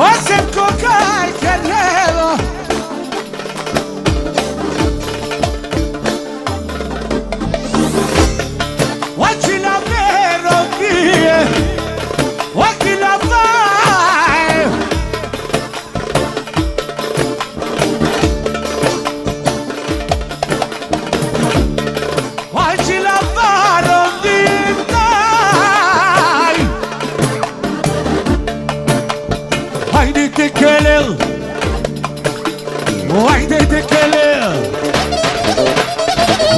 Osim kokaj kerelo Oči la vero pije Oči la vai Oči la varo dintaj Haydi tekelel Haydi tekelel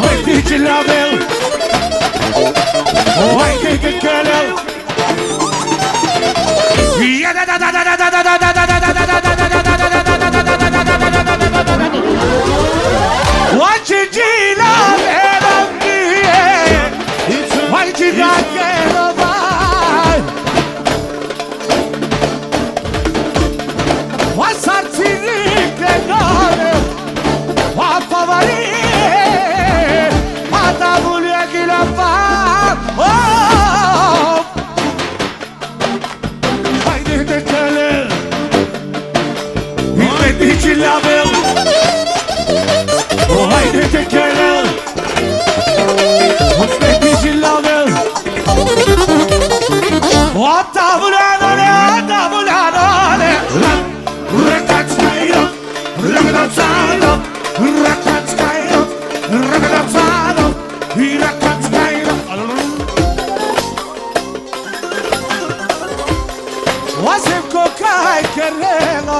Haydi cilabel Haydi tekelel Ya da da da da da da da da da da da da Haydi cilabel Haydi tekelel Osim kokaj kerelo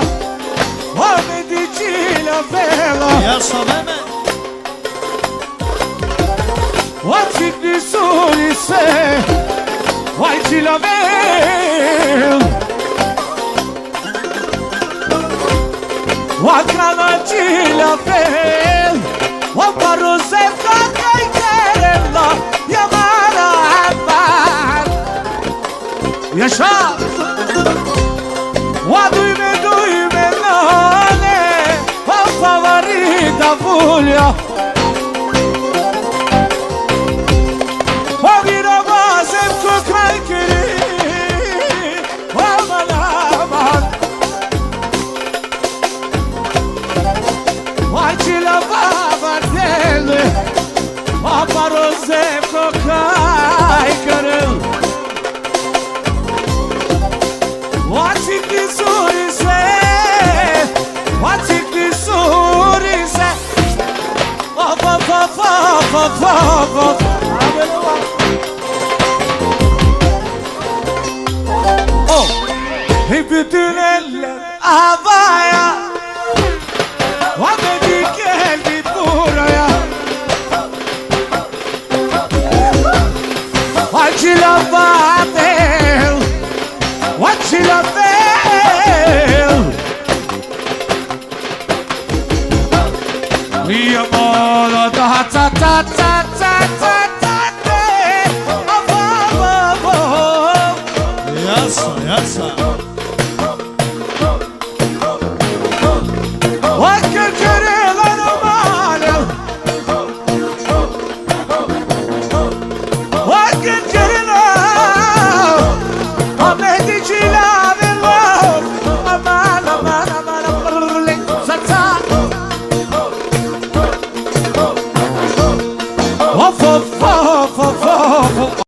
Ome dičila velo Yaşa meme Očik nisuri se Vajčila vel Vakrana čila vel Oparu se kokaj kerelo Yamara aman Yaşa Duyme nane O favorita Fulya O girabazem kokaj kiri Aman aman Vajčila baba deli O parozem kokaj kiri Očik nisuri se Očik nisuri se Op, op, op, op, op, op, op Oh, bütün eller havaya Ahmet'i geldi buraya Acıla Babel Acıla Babel Yamala da ta ta ta ta ta ta Yasa yasa Oh,